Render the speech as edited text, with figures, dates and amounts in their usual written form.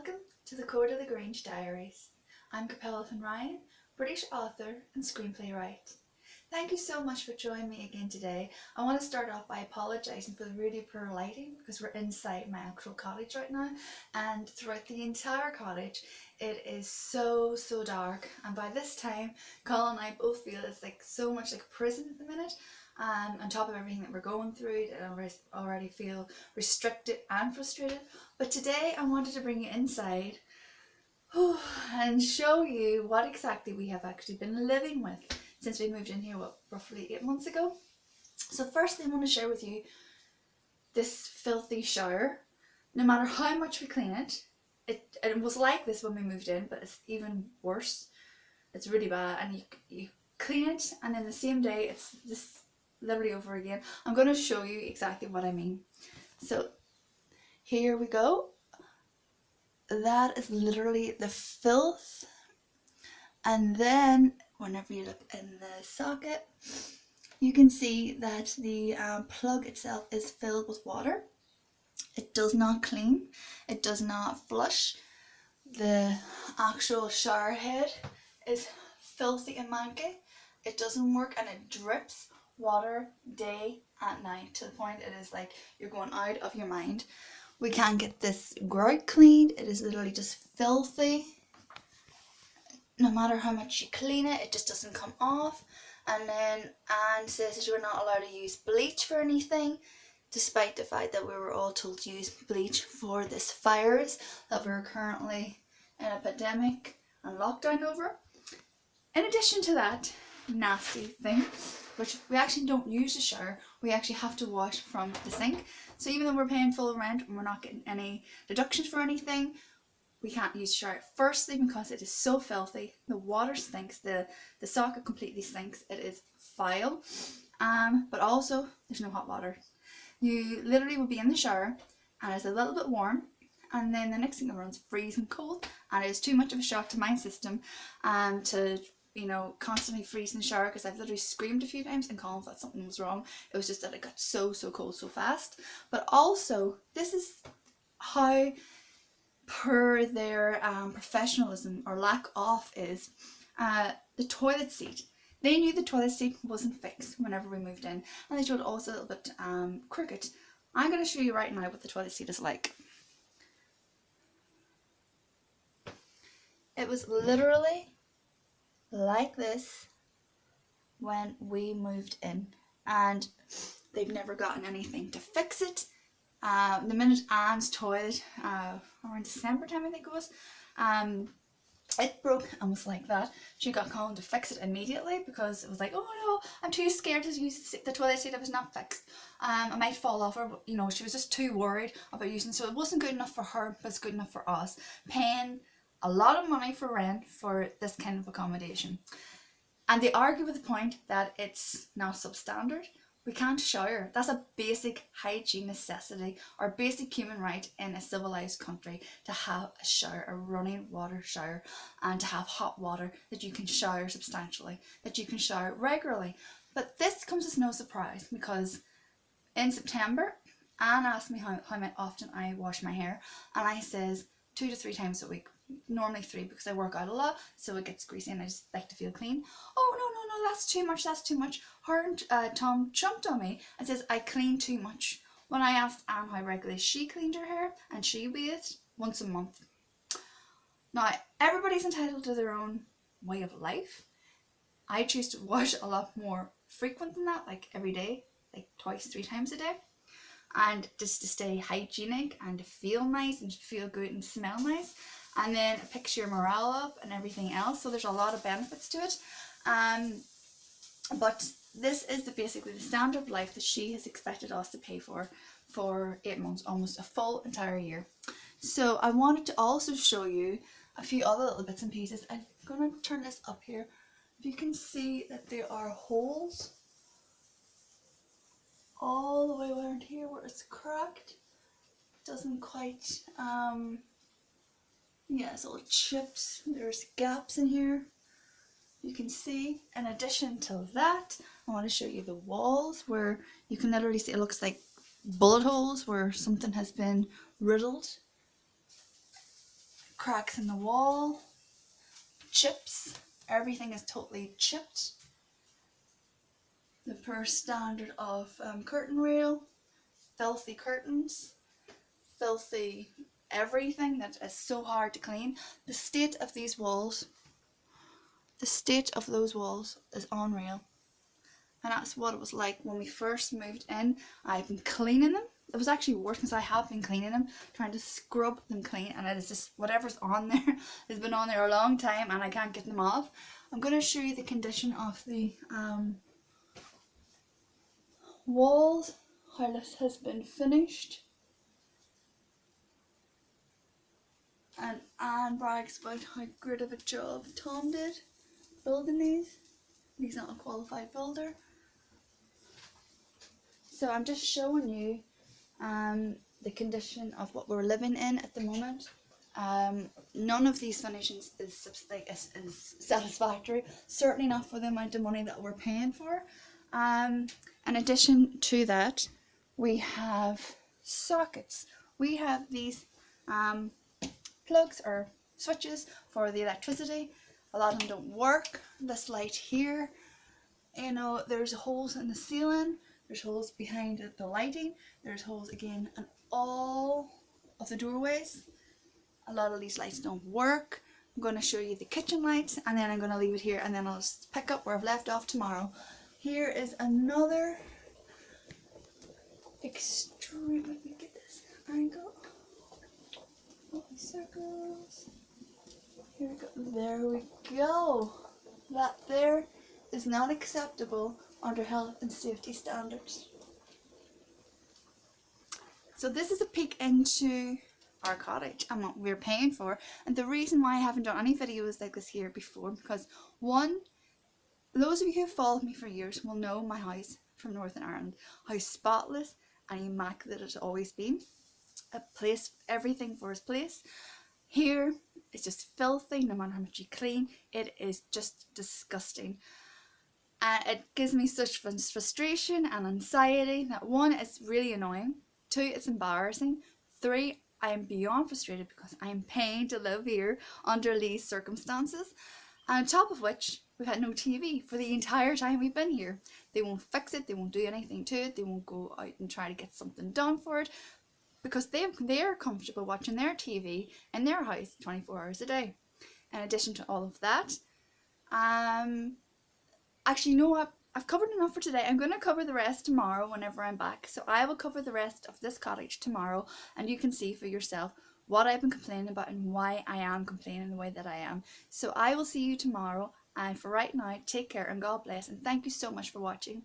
Welcome to the Court of the Grange Diaries. I'm Capella Van Ryan, British author and screenplay writer. Thank you so much for joining me again today. I want to start off by apologising for the really poor lighting because we're inside my actual cottage right now, and throughout the entire cottage it is so dark, and by this time Colin and I both feel it's like so much like prison at the minute. On top of everything that we're going through, I already feel restricted and frustrated. But today I wanted to bring you inside and show you what exactly we have actually been living with since we moved in here, roughly 8 months ago. So firstly, I want to share with you this filthy shower. No matter how much we clean it, it was like this when we moved in, but it's even worse. It's really bad, and you clean it and then the same day it's this literally over again. I'm going to show you exactly what I mean. So here we go. That is literally the filth. And then whenever you look in the socket, you can see that the plug itself is filled with water. It does not clean, it does not flush. The actual shower head is filthy and manky. It doesn't work, and it drips water day and night to the point it is like you're going out of your mind. We can't get this grout cleaned. It is literally just filthy. No matter how much you clean it, it just doesn't come off. And then Anne says that you're not allowed to use bleach for anything, despite the fact that we were all told to use bleach for this virus that we're currently in a pandemic and lockdown over. In addition to that nasty thing, which we actually don't use the shower, we actually have to wash from the sink. So even though we're paying full rent and we're not getting any deductions for anything, we can't use the shower. Firstly, because it is so filthy, the water stinks, the socket completely stinks, it is foul. But also there's no hot water. You literally will be in the shower and it's a little bit warm, and then the next thing it runs freezing cold, and it is too much of a shock to my system to constantly freeze in the shower, because I've literally screamed a few times and Colin thought something was wrong. It was just that it got so cold so fast. But also, this is how poor their professionalism or lack of is. The toilet seat. They knew the toilet seat wasn't fixed whenever we moved in, and they showed it also a little bit crooked. I'm going to show you right now what the toilet seat is like. It was literally like this when we moved in, and they've never gotten anything to fix it. The minute Anne's toilet, around December time I think it was, it broke and was like that. She got Colin to fix it immediately because it was like, oh no, I'm too scared to use the toilet seat that was not fixed. I might fall off, or she was just too worried about using it. So it wasn't good enough for her, but it's good enough for us, paying a lot of money for rent for this kind of accommodation. And they argue with the point that it's not substandard. We can't shower. That's a basic hygiene necessity or basic human right in a civilized country, to have a shower, a running water shower, and to have hot water that you can shower substantially, that you can shower regularly. But this comes as no surprise, because in September, Anne asked me how often I wash my hair, and I says 2 to 3 times a week. Normally 3, because I work out a lot, so it gets greasy and I just like to feel clean. Oh no, that's too much. Her and Tom jumped on me and says I clean too much. When I asked Anne how regularly she cleaned her hair, and she bathed once a month. Now, everybody's entitled to their own way of life. I choose to wash a lot more frequent than that, like every day, like 2-3 times a day, and just to stay hygienic and to feel nice and to feel good and smell nice. And then it picks your morale up and everything else, so there's a lot of benefits to it. But this is basically the standard of life that she has expected us to pay for 8 months, almost a full entire year. So I wanted to also show you a few other little bits and pieces. I'm going to turn this up here. If you can see that there are holes all the way around here where it's cracked. It doesn't quite it's all chips. There's gaps in here, you can see. In addition to that, I want to show you the walls where you can literally see it looks like bullet holes where something has been riddled. cracks in the wall, chips, everything is totally chipped. The poor standard of curtain rail, filthy curtains, filthy everything that is so hard to clean. The state of these walls, the state of those walls is unreal. And that's what it was like when we first moved in. I've been cleaning them. It was actually worse because I have been cleaning them, trying to scrub them clean, and it is just whatever's on there has been on there a long time and I can't get them off. I'm going to show you the condition of the walls, how this has been finished. And Anne brags about how great of a job Tom did building these. He's not a qualified builder. So I'm just showing you the condition of what we're living in at the moment. None of these finishings is satisfactory, certainly not for the amount of money that we're paying for. In addition to that, we have sockets. We have these plugs or switches for the electricity. A lot of them don't work. This light here, you know, there's holes in the ceiling, there's holes behind the lighting, there's holes again in all of the doorways. A lot of these lights don't work. I'm going to show you the kitchen lights and then I'm going to leave it here and then I'll just pick up where I've left off tomorrow. Here is another extreme, let me get this angle. Circles. Here we go. There we go. That there is not acceptable under health and safety standards. So this is a peek into our cottage and what we're paying for. And the reason why I haven't done any videos like this here before, because one, those of you who have followed me for years will know my house from Northern Ireland, how spotless and immaculate it's always been. A place, everything for its place. Here it's just filthy. No matter how much you clean, it is just disgusting. And it gives me such frustration and anxiety that one, it's really annoying. Two, it's embarrassing. Three, I am beyond frustrated because I am paying to live here under these circumstances. And on top of which, we've had no TV for the entire time we've been here. They won't fix it, they won't do anything to it, they won't go out and try to get something done for it, because they're comfortable watching their TV in their house 24 hours a day. In addition to all of that, actually, you know what? I've covered enough for today. I'm going to cover the rest tomorrow whenever I'm back. So I will cover the rest of this cottage tomorrow and you can see for yourself what I've been complaining about and why I am complaining the way that I am. So I will see you tomorrow, and for right now, take care and God bless, and thank you so much for watching.